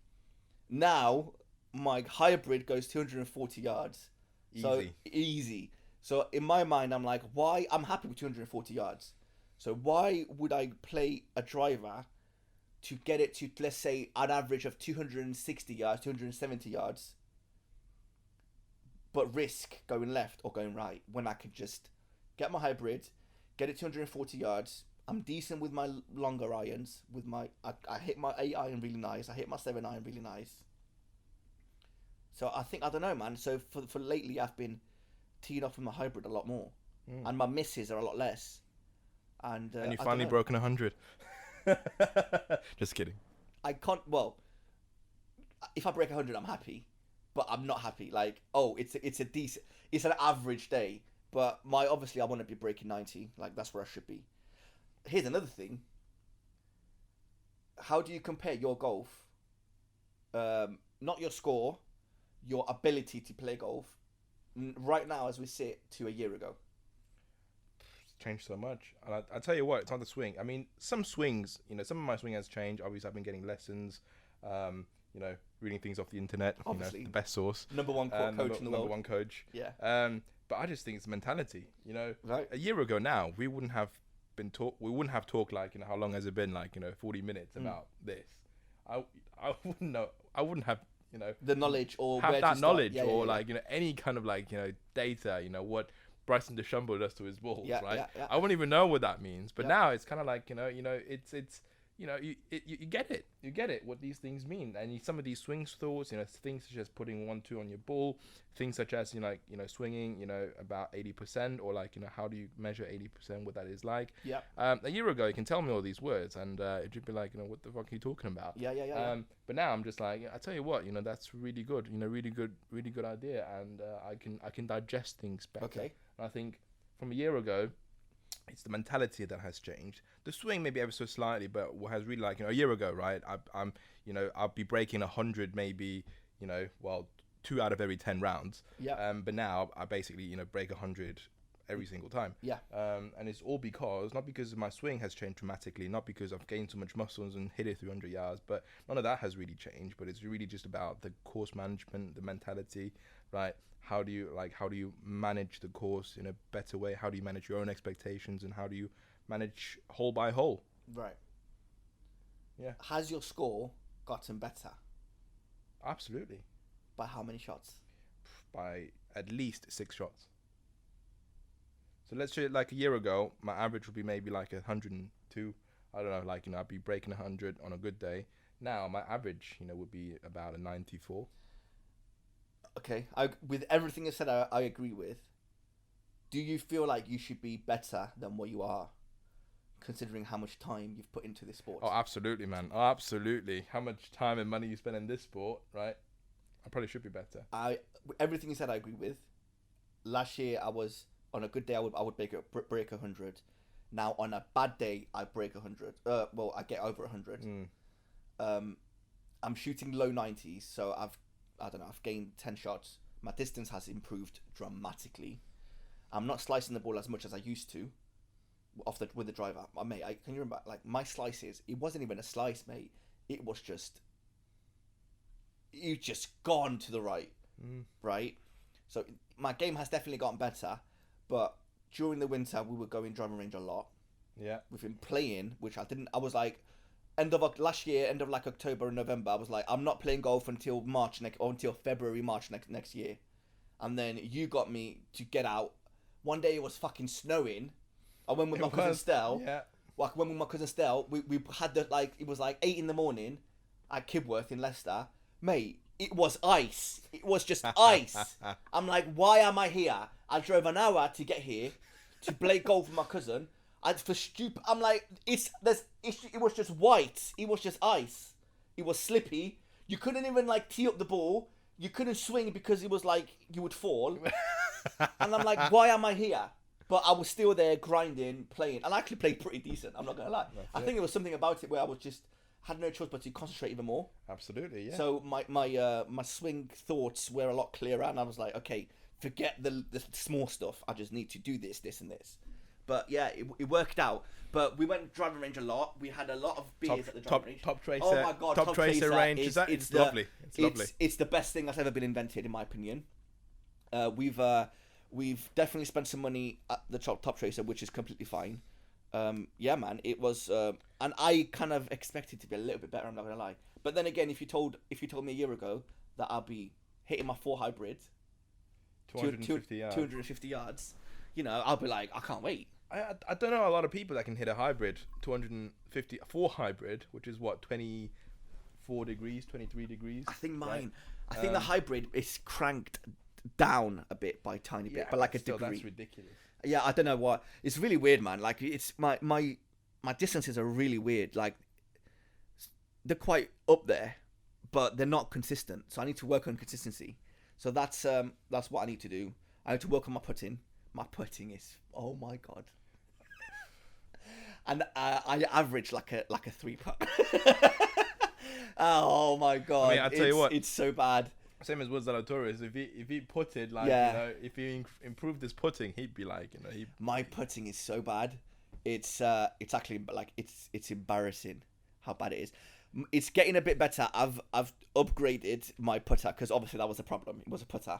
Now my hybrid goes 240 yards. So easy. So in my mind, I'm like, why? I'm happy with 240 yards. So why would I play a driver to get it to, let's say, an average of 260 yards, 270 yards, but risk going left or going right when I could just get my hybrid, get it 240 yards. I'm decent with my longer irons. With my, I hit my 8 iron really nice. I hit my 7 iron really nice. So I think, I don't know, man. So for lately, I've been teeing off with my hybrid a lot more, and my misses are a lot less. And you finally broken 100. Just kidding. I can't. Well, if I break 100, I'm happy, but I'm not happy. Like, oh, it's a decent, it's an average day. But obviously, I want to be breaking 90. Like, that's where I should be. Here's another thing. How do you compare your golf? Not your score, your ability to play golf right now as we sit to a year ago. It's changed so much. And I tell you what, it's on the swing. I mean, some swings, some of my swing has changed. Obviously, I've been getting lessons, reading things off the internet. Obviously. The best source. Number one coach in the world. Number one coach. Yeah. But I just think it's mentality. Right. A year ago now, we wouldn't have talked like, how long has it been, like, 40 minutes about this. I wouldn't know. I wouldn't have, the knowledge or have where that to knowledge start. or like, any kind of like, data, what Bryson DeChambeau does to his balls, right? Yeah. I wouldn't even know what that means. But now it's kind of like, it's you get it. You get it, what these things mean. And some of these swing thoughts, things such as putting 1-2 on your ball, things such as, swinging, about 80%, or like, how do you measure 80%, what that is like. Yeah. A year ago, you can tell me all these words and it'd be like, what the fuck are you talking about? Yeah. But now I'm just like, I tell you what, that's really good, really good idea. And I can digest things better. Okay. And I think from a year ago, it's the mentality that has changed. The swing maybe ever so slightly, but what has really like, a year ago, right? I'm I'll be breaking 100 maybe, 2 out of every 10 rounds. Yeah. But now I basically, break 100 every single time. Yeah. And it's all not because my swing has changed dramatically, not because I've gained so much muscles and hit it 300 yards, but none of that has really changed. But it's really just about the course management, the mentality, right? How do you manage the course in a better way? How do you manage your own expectations, and how do you manage hole by hole? Right. Yeah. Has your score gotten better? Absolutely. By how many shots? By at least 6 shots. So let's say like a year ago, my average would be maybe like 102. I don't know, like, I'd be breaking 100 on a good day. Now my average, would be about a 94. Okay, with everything you said, I agree with. Do you feel like you should be better than what you are, considering how much time you've put into this sport? Oh, absolutely, man. Oh, absolutely. How much time and money you spend in this sport, right? I probably should be better. Everything you said, I agree with. Last year, I was on a good day, I would break 100. Now, on a bad day, I break 100. I get over 100. I'm shooting low 90s, so I've gained 10 shots. My distance has improved dramatically. I'm not slicing the ball as much as I used to with the driver. Mate, can you remember, like, my slices, it wasn't even a slice, mate. It was just gone to the right, right? So my game has definitely gotten better, but during the winter, we were going driving range a lot. Yeah. We've been playing, which I was like, end of last year, end of like October and November, I was like, I'm not playing golf until until February, March next year. And then you got me to get out. One day it was fucking snowing. I went with my cousin Stell. Yeah. Like, when with my cousin Stell, we had it was like 8 in the morning at Kibworth in Leicester. Mate, it was ice. It was just ice. I'm like, why am I here? I drove an hour to get here to play golf with my cousin. I'm like, it was just white. It was just ice. It was slippy. You couldn't even like tee up the ball. You couldn't swing because it was like you would fall. And I'm like, why am I here? But I was still there grinding, playing. And I actually played pretty decent. I'm not gonna lie. I think it was something about it where I was just had no choice but to concentrate even more. Absolutely, yeah. So my swing thoughts were a lot clearer, and I was like, okay, forget the small stuff. I just need to do this, and this. But yeah, it worked out. But we went driving range a lot. We had a lot of beers at the driving range. Top Tracer. Oh my god, Top Tracer range. It's lovely. It's lovely. It's the best thing that's ever been invented, in my opinion. We've definitely spent some money at the Top Tracer, which is completely fine. Yeah, man, it was, and I kind of expected to be a little bit better. I'm not gonna lie. But then again, if you told me a year ago that I'd be hitting my 4 hybrid, 250 yards, you know, I'll be like, I can't wait. I don't know a lot of people that can hit a hybrid 254 hybrid, which is what 24 degrees, 23 degrees. I think mine. Right? I think the hybrid is cranked down a bit by a tiny bit, but like a degree. That's ridiculous. Yeah, I don't know what. It's really weird, man. Like it's my distances are really weird. Like they're quite up there, but they're not consistent. So I need to work on consistency. So that's what I need to do. I need to work on my putting. My putting is, oh my god. And I average like a 3-putt. Oh my god! I mean, I tell you what, it's so bad. Same as Woods Zalatoris. If he putted like, you know, if he improved his putting, he'd be like, you know, my putting is so bad. It's actually like it's embarrassing how bad it is. It's getting a bit better. I've upgraded my putter because obviously that was a problem. It was a putter.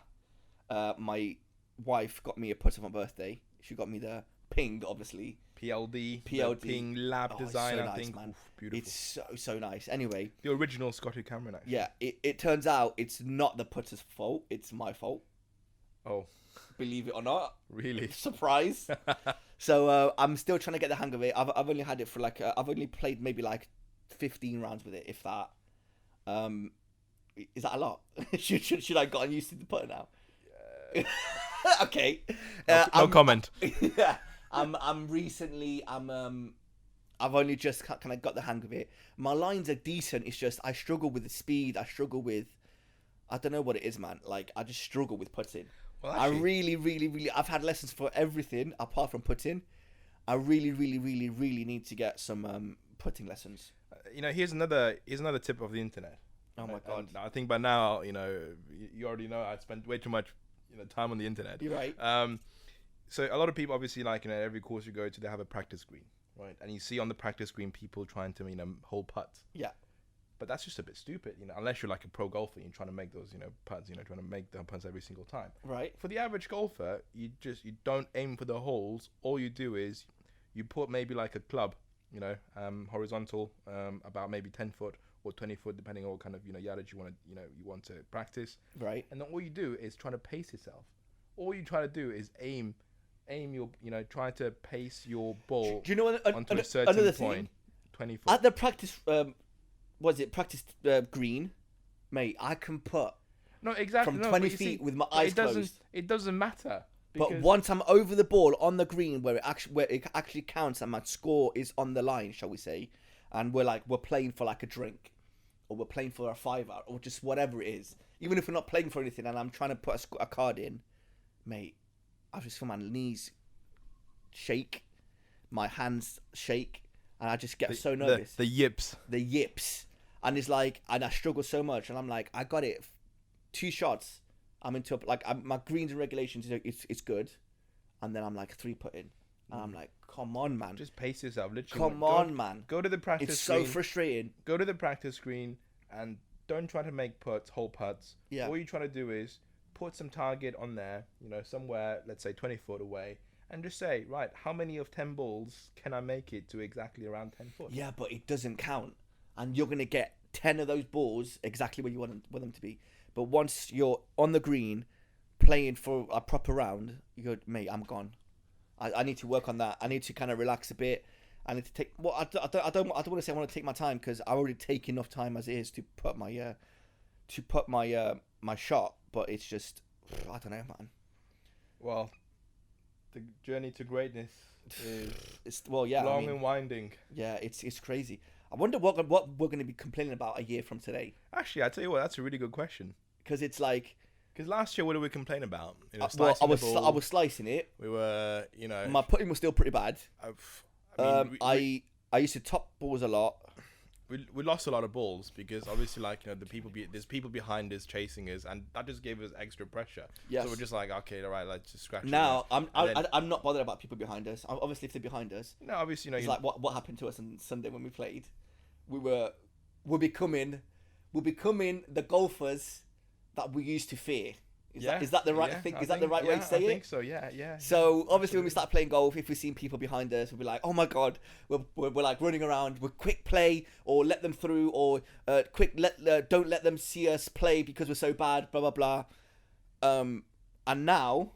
My wife got me a putter for my birthday. She got me the Ping, obviously. PLD Ping Lab design. So I think man. Oof, beautiful. It's so nice. Anyway, the original Scotty Cameron. Actually. Yeah, it turns out it's not the putter's fault. It's my fault. Oh, believe it or not. Really? Surprise. So I'm still trying to get the hang of it. I've only had it for like I've only played maybe like 15 rounds with it, if that. Is that a lot? should I gotten used to the putter now? Yeah. Okay. No comment. Yeah. I've only just kind of got the hang of it. My lines are decent. It's just I struggle with the speed. I don't know what it is, man. Like I just struggle with putting. Well, actually, I really, I've had lessons for everything apart from putting. I really need to get some putting lessons. You know, here's another tip of the internet. Oh my god! And I think by now, you know, you already know I spent way too much, you know, time on the internet. You're right. So a lot of people, obviously, like, you know, every course you go to, they have a practice green, right? And you see on the practice green people trying to, you know, hold putts. Yeah. But that's just a bit stupid, you know, unless you're like a pro golfer and you're trying to make those, you know, putts, you know, trying to make the putts every single time. Right. For the average golfer, you don't aim for the holes. All you do is you put maybe like a club, you know, horizontal, about maybe 10 foot or 20 foot, depending on what kind of, you know, yardage you want to practice. Right. And then all you do is try to pace yourself. All you try to do is aim your, you know, try to pace your ball do you know onto a certain point, 20 foot. At the practice, green, mate, I can put from 20 feet with my eyes closed. It doesn't matter. But once I'm over the ball on the green where it actually counts and my score is on the line, shall we say, and we're playing for like a drink, or we're playing for a fiver, or just whatever it is. Even if we're not playing for anything and I'm trying to put a card in, mate, I just feel my knees shake, my hands shake, and I just get so nervous. The yips. And it's like, and I struggle so much, and I'm like, I got it. 2 shots, I'm into my greens and regulations. It's good, and then I'm like 3-putting, and I'm like, come on, man. Just pace yourself. Literally. Come on, man. Go to the practice. It's so frustrating. Go to the practice screen and don't try to make whole putts. Yeah. All you're trying to do is put some target on there, you know, somewhere, let's say 20 foot away, and just say, right, how many of 10 balls can I make it to exactly around 10 foot? Yeah, but it doesn't count, and you're gonna get 10 of those balls exactly where you want them to be. But once you're on the green, playing for a proper round, you're, mate, I'm gone. I need to work on that. I need to kind of relax a bit. I need to take. Well, I don't want to say I want to take my time because I already take enough time as it is to put my to put my my shot, but it's just I don't know, man. Well, the journey to greatness is It's well, yeah, long and winding. Yeah, it's crazy. I wonder what we're going to be complaining about a year from today. Actually, I tell you what, that's a really good question. Because it's like, because last year, what did we complain about? You know, well, slicing the ball. I was slicing it. We were, you know, My putting was still pretty bad. I mean, I used to top balls a lot. we lost a lot of balls because obviously, like, you know, there's people behind us chasing us, and that just gave us extra pressure. Yes. So we're just like, okay, all right, let's just scratch. Now I'm not bothered about people behind us. Obviously, if they're behind us, no, obviously, you know, it's like what happened to us on Sunday when we played. We're becoming the golfers that we used to fear. Is that the right thing? Is that the right way to say it? I think so. Yeah. So obviously, when we start playing golf, if we see people behind us, we'll be like, "Oh my god!" We're like running around. We're quick play, or let them through, or don't let them see us play because we're so bad. Blah blah blah. And now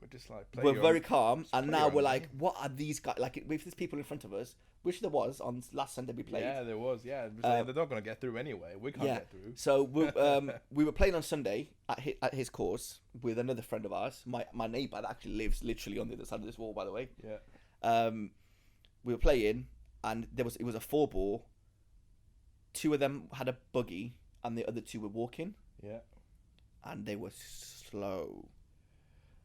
we're just like we're very calm, and now we're like, "What are these guys like?" If there's people in front of us, which there was on last Sunday we played. Yeah, there was. Yeah, they're not gonna get through anyway. We can't get through. So we were playing on Sunday at his course with another friend of ours, my neighbour that actually lives literally on the other side of this wall, by the way. Yeah. We were playing, and it was a 4-ball. 2 of them had a bogey, and the other 2 were walking. Yeah. And they were slow.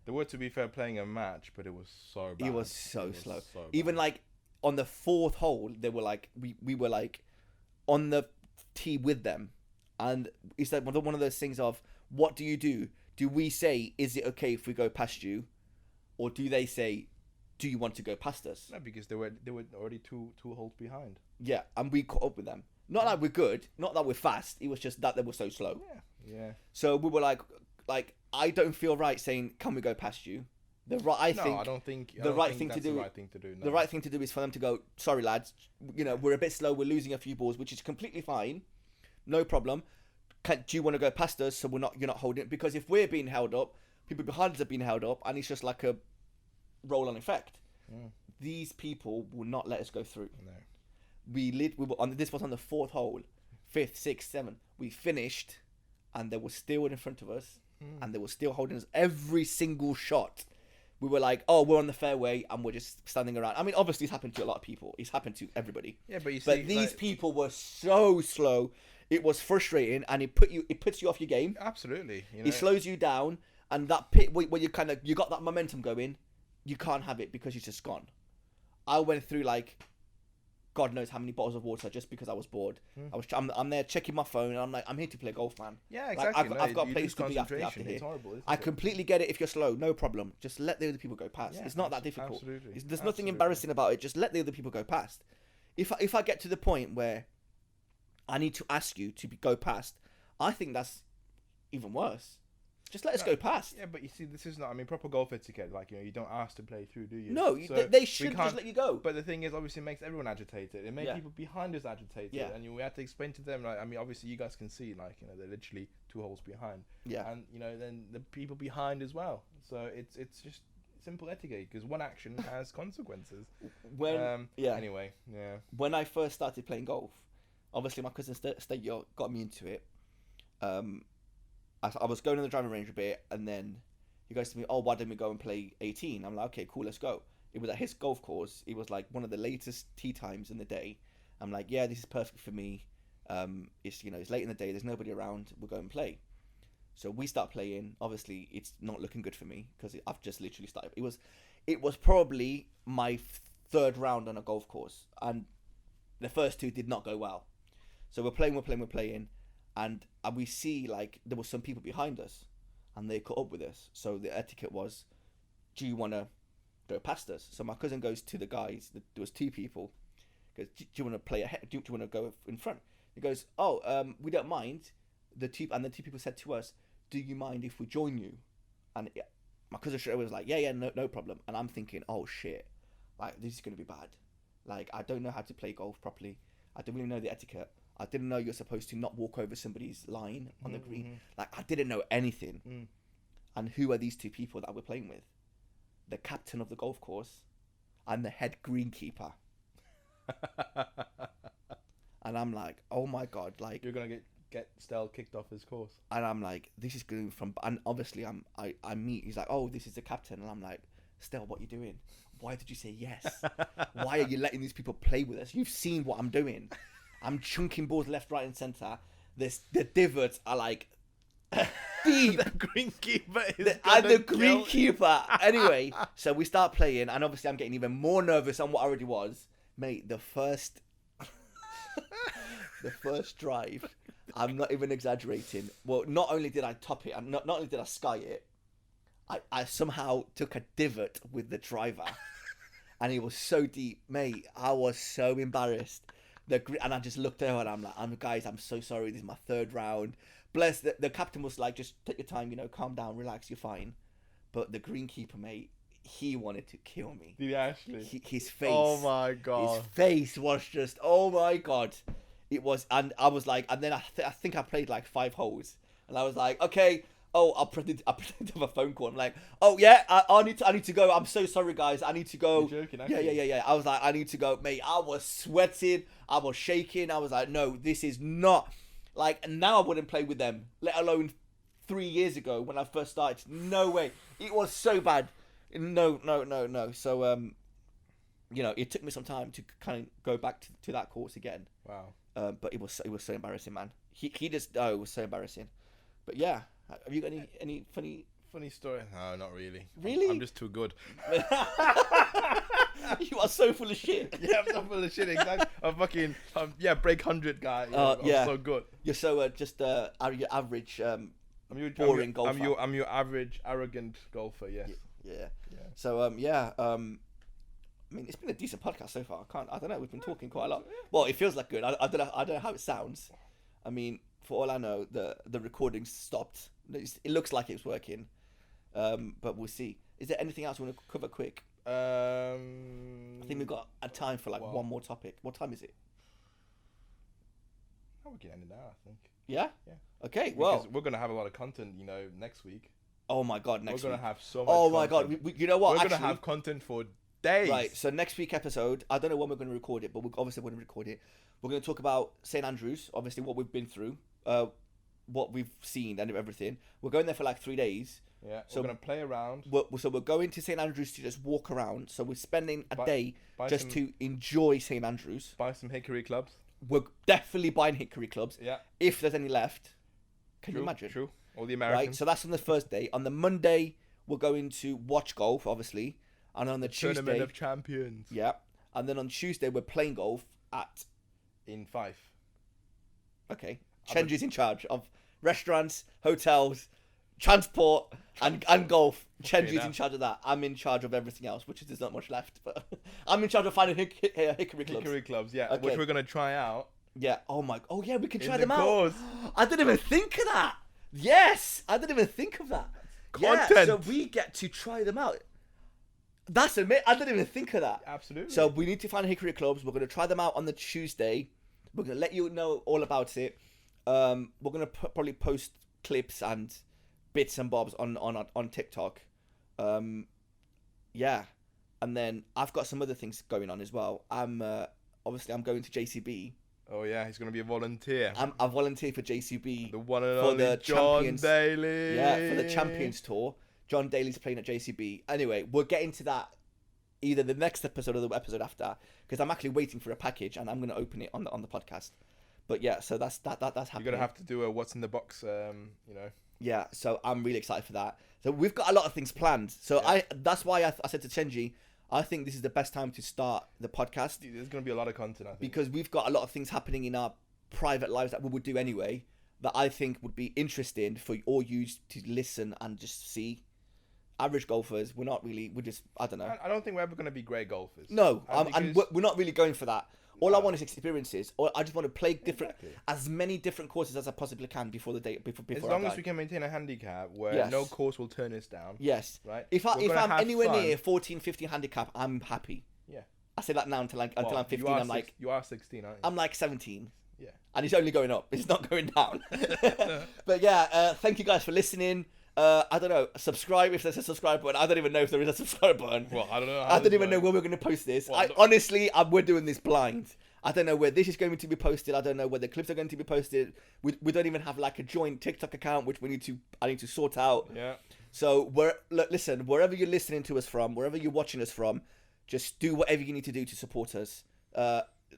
They were, to be fair, playing a match, but it was so bad. It was so slow. Even like on the 4th hole, they were like we were like on the tee with them, and it's like one of those things of what do you do? Do we say, is it okay if we go past you, or do they say, do you want to go past us? No, because they were already two holes behind. Yeah, and we caught up with them. Not that we're good, not that we're fast. It was just that they were so slow. Yeah. So we were like I don't feel right saying, can we go past you? The right thing to do. No. The right thing to do is for them to go, sorry lads, you know, we're a bit slow, we're losing a few balls, which is completely fine, no problem. Do you want to go past us so you're not holding it? Because if we're being held up, people behind us are being held up, and it's just like a roll-on effect. These people will not let us go through. No. We were on this was on the 4th hole, 5th, 6th, 7th. We finished, and they were still in front of us, and they were still holding us every single shot. We were like, oh, we're on the fairway, and we're just standing around. I mean, obviously, it's happened to a lot of people. It's happened to everybody. Yeah, but these people were so slow. It was frustrating, and it puts you off your game. Absolutely. You know? It slows you down, and that pit where you got that momentum going, you can't have it because it's just gone. I went through like God knows how many bottles of water just because I was bored. I'm there checking my phone, and I'm like, I'm here to play golf, man. Yeah, exactly. Like, I've got a place to be after here. It's horrible, isn't I it? completely get it if you're slow, no problem. Just let the other people go past. Yeah, it's not that difficult. Absolutely. There's nothing embarrassing about it. Just let the other people go past. If I get to the point where I need to ask you to go past, I think that's even worse. Just let us go past. Yeah, but you see, this is not. I mean, proper golf etiquette. Like, you know, you don't ask to play through, do you? No, they should just let you go. But the thing is, obviously, it makes everyone agitated. It makes people behind us agitated. Yeah. And we have to explain to them. Like, I mean, obviously, you guys can see, like, you know, they're literally 2 holes behind. Yeah. And you know, then the people behind as well. So it's just simple etiquette because one action has consequences. Anyway, yeah. When I first started playing golf, obviously my cousin Theo got me into it. I was going on the driving range a bit, and then he goes to me, oh, why don't we go and play 18? I'm like, okay, cool, let's go. It was at his golf course. It was like one of the latest tee times in the day. I'm like, yeah, this is perfect for me. It's, you know, it's late in the day, there's nobody around, we'll go and play. So we start playing. Obviously, it's not looking good for me because I've just literally started. It was probably my 3rd round on a golf course, and the first 2 did not go well. So we're playing, and we see like there were some people behind us, and they caught up with us. So the etiquette was, do you want to go past us? So my cousin goes to the guys. There was 2 people. Goes, do you want to play ahead? Do you want to go in front? He goes, oh, we don't mind. The 2 people said to us, do you mind if we join you? And my cousin straight away was like, yeah, no problem. And I'm thinking, oh shit, like this is gonna be bad. Like I don't know how to play golf properly. I don't really know the etiquette. I didn't know you're supposed to not walk over somebody's line on the green. Like I didn't know anything. And who are these 2 people that we're playing with? The captain of the golf course and the head greenkeeper. And I'm like, oh my god, like you're gonna get get Stell kicked off his course. And I'm like, this is going from, and obviously I meet, he's like, oh, this is the captain. And I'm like, Stell, what are you doing? Why did you say yes? Why are you letting these people play with us? You've seen what I'm doing. I'm chunking balls left, right, and centre. The divots are like deep. The greenkeeper is And the greenkeeper. Anyway, so we start playing, and obviously I'm getting even more nervous on what I already was. Mate, the first drive, I'm not even exaggerating. Well, not only did I top it, and not only did I sky it, I somehow took a divot with the driver. And it was so deep, mate. I was so embarrassed. And I just looked at her and I'm like, guys, I'm so sorry. This is my third round. Bless. The captain was like, just take your time, calm down, relax, you're fine. But the greenkeeper, mate, he wanted to kill me. Did he actually? His face. Oh my God. His face was just, oh my God. It was, and I was like, and then I think I played like 5 holes. And I was like, okay. Oh, I pretended to have a phone call. I'm like, oh yeah, I need to go. I'm so sorry, guys. I need to go. You're joking, yeah. I was like, I need to go, mate. I was sweating. I was shaking. I was like, no, this is not like. Now I wouldn't play with them, let alone 3 years ago when I first started. No way. It was so bad. No. So it took me some time to kind of go back to that course again. Wow. But it was so embarrassing, man. He just it was so embarrassing. But yeah. Have you got any funny story? No, not really. Really? I'm just too good. You are so full of shit. Yeah, I'm so full of shit. Exactly. I'm fucking break 100 guy. I'm so good. You're so just your average boring golfer. I'm your average arrogant golfer. Yes. Yeah. So I mean, it's been a decent podcast so far. I don't know. We've been talking quite a lot. Well, it feels like good. I don't know how it sounds. I mean, for all I know, the recording stopped. It looks like it's working, but we'll see. Is there anything else you want to cover quick? I think we've got a time for one more topic. What time is it? Oh, we can end it now, I think. Yeah? Yeah. Okay, well. Because we're going to have a lot of content, next week. Oh my God, next week. We're going to have so much content. My God. God. You know what? We're going to have content for days. Right, so next week episode, I don't know when we're going to record it, but we're obviously going to record it. We're going to talk about St. Andrews, obviously what we've been through. What we've seen and everything. We're going there for like 3 days. Yeah, so we're going to play around. So we're going to St. Andrews to just walk around. So we're spending a day just to enjoy St. Andrews. Buy some hickory clubs. We're definitely buying hickory clubs. Yeah. If there's any left. Can you imagine? True. All the Americans. Right, so that's on the first day. On the Monday, we're going to watch golf, obviously. And on the Tuesday... Tournament of Champions. Yeah. And then on Tuesday, we're playing golf in Fife. Okay. Chenji's in charge of restaurants, hotels, transport, and golf. Chenji's in charge of that. I'm in charge of everything else, which is there's not much left. But I'm in charge of finding hickory clubs. Hickory clubs, yeah. Okay. Which we're going to try out. Yeah. Oh yeah, we can try in them the out. course. I didn't even think of that. Yes, I didn't even think of that. Content. Yeah, so we get to try them out. That's amazing. I didn't even think of that. Absolutely. So we need to find hickory clubs. We're going to try them out on the Tuesday. We're going to let you know all about it. We're going to probably post clips and bits and bobs on TikTok. Yeah. And then I've got some other things going on as well. I'm going to JCB. Oh yeah, he's going to be a volunteer. I volunteer for JCB. The one and for only the John Champions. Daly. Yeah, for the Champions Tour. John Daly's playing at JCB. Anyway, we'll get into that either the next episode or the episode after, because I'm actually waiting for a package and I'm going to open it on the podcast. But yeah, so that's happening. You're going to have to do a what's in the box, Yeah, so I'm really excited for that. So we've got a lot of things planned. So yeah. That's why I said to Chenji, I think this is the best time to start the podcast. There's going to be a lot of content, I think. Because we've got a lot of things happening in our private lives that we would do anyway, that I think would be interesting for all you to listen and just see. Average golfers, we're just, I don't know. I don't think we're ever going to be great golfers. No, and we're not really going for that. All No. I want is experiences. Or I just want to play as many different courses as I possibly can before the day. Before as long as we can maintain a handicap where no course will turn us down. Yes. Right. If I'm anywhere near 14, 15 handicap, I'm happy. Yeah. I say that now until I'm 15. I'm like you are 16, aren't you? I'm like 17. Yeah. And it's only going up. It's not going down. But yeah, thank you guys for listening. I don't know. Subscribe if there's a subscribe button. I don't even know if there is a subscribe button. Well, I don't know. I don't even know when we're going to post this. Honestly, we're doing this blind. I don't know where this is going to be posted. I don't know where the clips are going to be posted. We don't even have like a joint TikTok account, which I need to sort out. Yeah. So listen, wherever you're listening to us from, wherever you're watching us from, just do whatever you need to do to support us.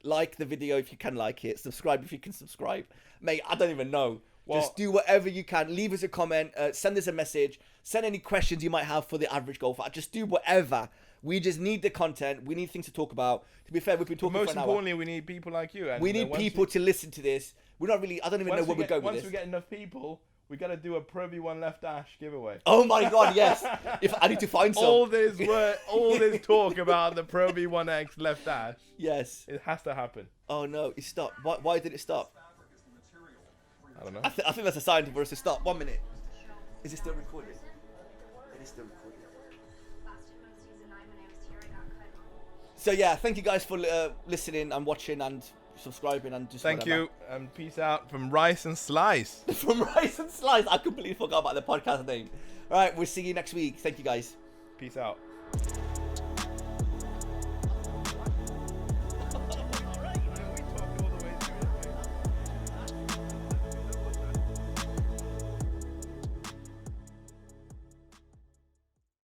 Like the video if you can like it. Subscribe if you can subscribe. Mate, I don't even know. Well, just do whatever you can. Leave us a comment. Send us a message. Send any questions you might have for the average golfer. Just do whatever. We just need the content. We need things to talk about. To be fair, we've been talking for most an hour. importantly, we need people like you. And we need people to listen to this. We're not really. I don't even know where we're going with this. Once we get enough people, we got to do a Pro V1 Left Dash giveaway. Oh my God, yes. If I need to find some. all this talk about the Pro V1X Left Dash. Yes. It has to happen. Oh no, it stopped. Why did it stop? I don't know. I think that's a sign for us to stop. 1 minute. Is it still recording? It is still recording. So yeah, thank you guys for listening and watching and subscribing and just Thank you and peace out from Rice and Slice. From Rice and Slice. I completely forgot about the podcast name. All right, we'll see you next week. Thank you guys. Peace out.